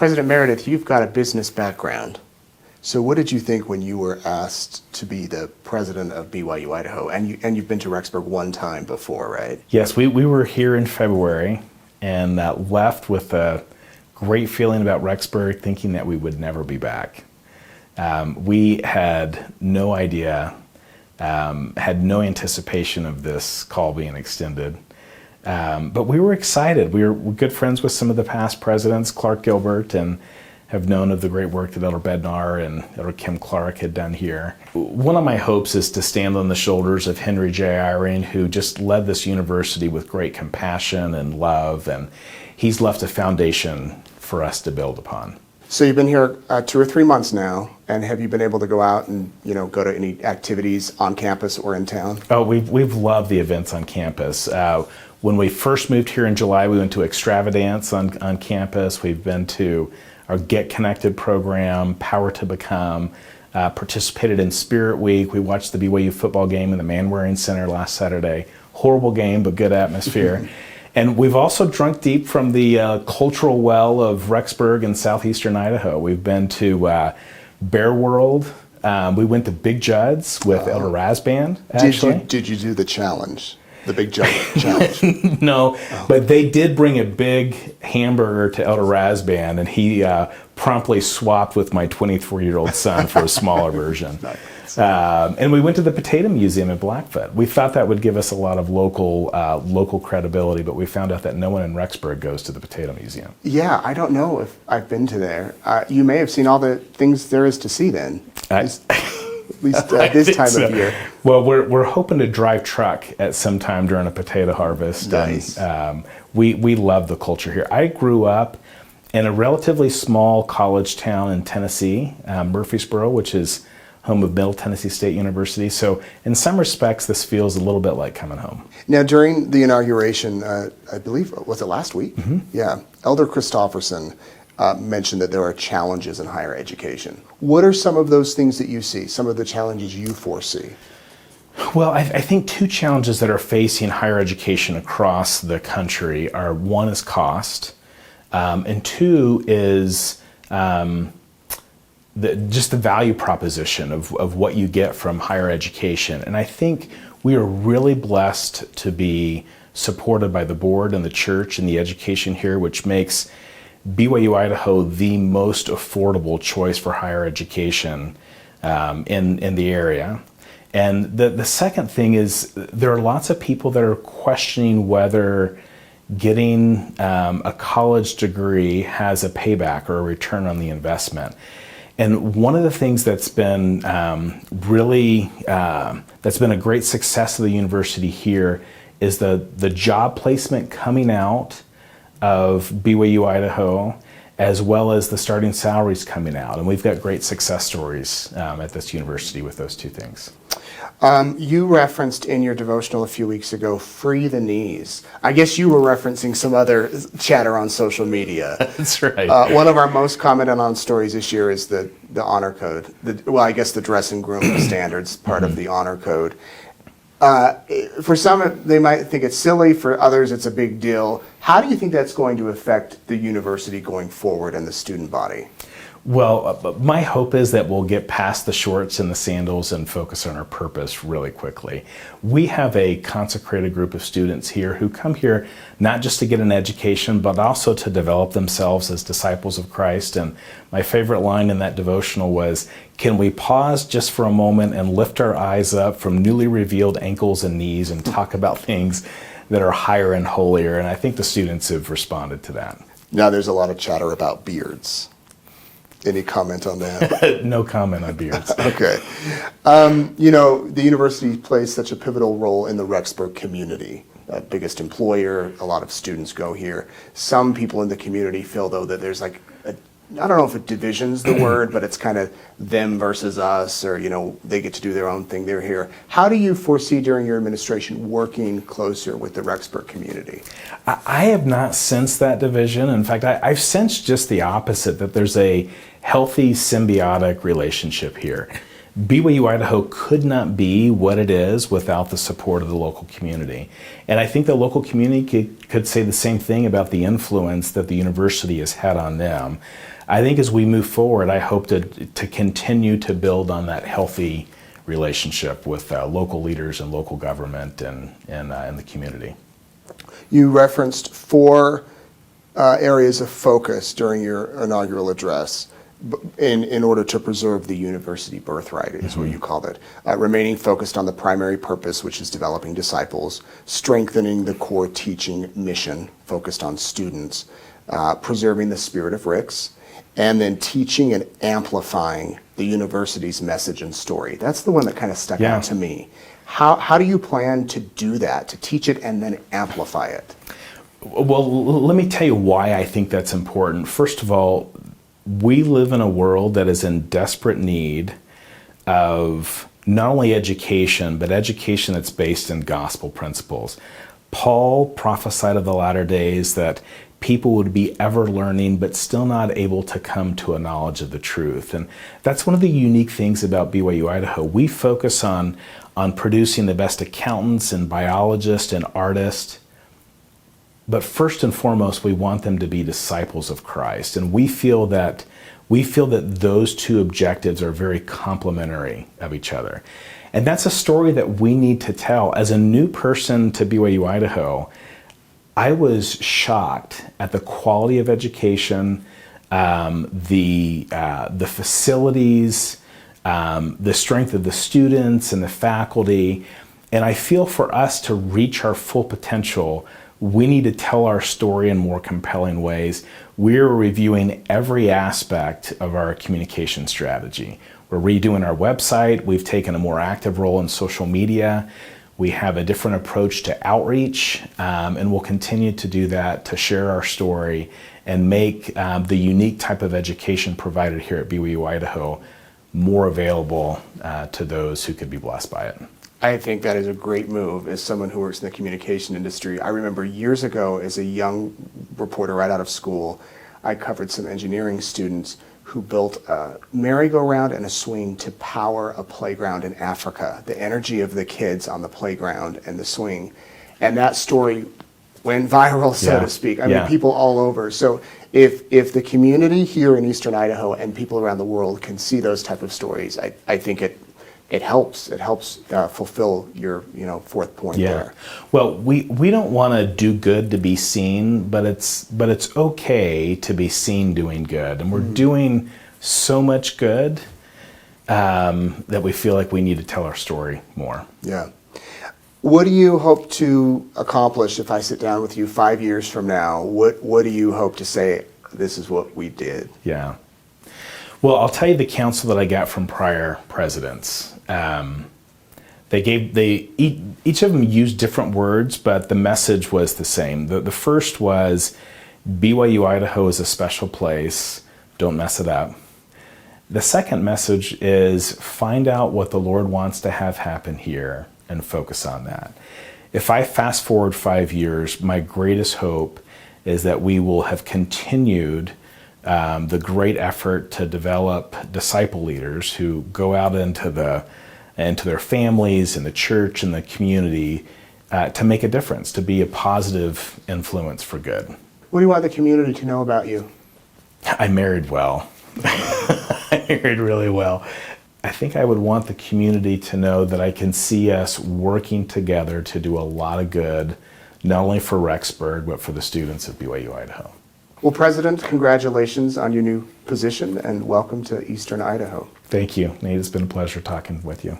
President Meredith, you've got a business background. So what did you think when you were asked to be the president of BYU-Idaho? And you've been to Rexburg one time before, right? Yes, we were here in February and left with a great feeling about Rexburg, thinking that we would never be back. We had no idea, had no anticipation of this call being extended. But we were excited. We were good friends with some of the past presidents, Clark Gilbert, and have known of the great work that Elder Bednar and Elder Kim Clark had done here. One of my hopes is to stand on the shoulders of Henry J. Eyring, who just led this university with great compassion and love, and he's left a foundation for us to build upon. So you've been here 2 or 3 months now, and have you been able to go out and go to any activities on campus or in town? Oh, we've loved the events on campus. When we first moved here in July, we went to Extravagance on campus. We've been to our Get Connected program, Power to Become, participated in Spirit Week. We watched the BYU football game in the Manwaring Center last Saturday. Horrible game, but good atmosphere. And we've also drunk deep from the cultural well of Rexburg and southeastern Idaho. We've been to Bear World. We went to Big Judd's with Elder Razband, actually. Did you do the challenge? The Big Judd challenge? No, but they did bring a big hamburger to Elder Razband, and he promptly swapped with my 24-year-old son for a smaller version. Nice. And we went to the Potato Museum in Blackfoot. We thought that would give us a lot of local credibility, but we found out that no one in Rexburg goes to the Potato Museum. Yeah, I don't know if I've been to there. You may have seen all the things there is to see then. At least this time of year. Well, we're hoping to drive truck at some time during a potato harvest. Nice. And, we love the culture here. I grew up in a relatively small college town in Tennessee, Murfreesboro, which is home of Middle Tennessee State University. So in some respects, this feels a little bit like coming home. Now, during the inauguration, I believe, was it last week? Mm-hmm. Yeah. Elder Christofferson mentioned that there are challenges in higher education. What are some of those things that you see, some of the challenges you foresee? Well, I think two challenges that are facing higher education across the country are, one is cost, and two is just the value proposition of what you get from higher education. And I think we are really blessed to be supported by the board and the church and the education here, which makes BYU-Idaho the most affordable choice for higher education in the area. And the second thing is there are lots of people that are questioning whether getting a college degree has a payback or a return on the investment. And one of the things that's been that's been a great success of the university here is the job placement coming out of BYU-Idaho, as well as the starting salaries coming out. And we've got great success stories at this university with those two things. You referenced in your devotional a few weeks ago, free the knees. I guess you were referencing some other chatter on social media. That's right. One of our most commented on stories this year is the honor code. I guess the dress and grooming standards part of the honor code. For some, they might think it's silly. For others, it's a big deal. How do you think that's going to affect the university going forward and the student body? Well, my hope is that we'll get past the shorts and the sandals and focus on our purpose really quickly. We have a consecrated group of students here who come here not just to get an education, but also to develop themselves as disciples of Christ. And my favorite line in that devotional was, can we pause just for a moment and lift our eyes up from newly revealed ankles and knees and talk about things that are higher and holier? And I think the students have responded to that. Now there's a lot of chatter about beards. Any comment on that? No comment on beards. Okay. The university plays such a pivotal role in the Rexburg community. Biggest employer, a lot of students go here. Some people in the community feel, though, that there's I don't know if division's the word, but it's kind of them versus us, or, they get to do their own thing, they're here. How do you foresee during your administration working closer with the Rexburg community? I have not sensed that division. In fact, I've sensed just the opposite, that there's a healthy symbiotic relationship here. BYU-Idaho could not be what it is without the support of the local community. And I think the local community could say the same thing about the influence that the university has had on them. I think as we move forward, I hope to continue to build on that healthy relationship with local leaders and local government and the community. You referenced 4 areas of focus during your inaugural address in order to preserve the university birthright, is what you called it. Remaining focused on the primary purpose, which is developing disciples, strengthening the core teaching mission focused on students, preserving the spirit of Ricks, and then teaching and amplifying the university's message and story. That's the one that kind of stuck out to me. How do you plan to do that, to teach it and then amplify it? Well, let me tell you why I think that's important. First of all, we live in a world that is in desperate need of not only education, but education that's based in gospel principles. Paul prophesied of the latter days that people would be ever learning, but still not able to come to a knowledge of the truth. And that's one of the unique things about BYU-Idaho. We focus on producing the best accountants and biologists and artists. But first and foremost, we want them to be disciples of Christ. And we feel that those 2 objectives are very complementary of each other. And that's a story that we need to tell. As a new person to BYU-Idaho, I was shocked at the quality of education, the facilities, the strength of the students and the faculty. And I feel for us to reach our full potential, we need to tell our story in more compelling ways. We're reviewing every aspect of our communication strategy. We're redoing our website. We've taken a more active role in social media. We have a different approach to outreach, and we'll continue to do that to share our story and make the unique type of education provided here at BYU-Idaho more available to those who could be blessed by it. I think that is a great move. As someone who works in the communication industry, I remember years ago as a young reporter right out of school, I covered some engineering students who built a merry-go-round and a swing to power a playground in Africa. The energy of the kids on the playground and the swing. And that story went viral, so to speak. I mean, people all over. So if the community here in Eastern Idaho and people around the world can see those type of stories, I think it helps. It helps fulfill your 4th point there. Well, we don't want to do good to be seen, but it's okay to be seen doing good, and we're doing so much good that we feel like we need to tell our story more. Yeah. What do you hope to accomplish if I sit down with you 5 years from now? What do you hope to say? This is what we did. Yeah. Well, I'll tell you the counsel that I got from prior presidents. Each of them used different words, but the message was the same. The first was, BYU-Idaho is a special place. Don't mess it up. The second message is, find out what the Lord wants to have happen here and focus on that. If I fast forward 5 years, my greatest hope is that we will have continued the great effort to develop disciple leaders who go out into their families and the church and the community to make a difference, to be a positive influence for good. What do you want the community to know about you? I married well. I married really well. I think I would want the community to know that I can see us working together to do a lot of good, not only for Rexburg, but for the students of BYU-Idaho. Well, President, congratulations on your new position and welcome to Eastern Idaho. Thank you, Nate. It's been a pleasure talking with you.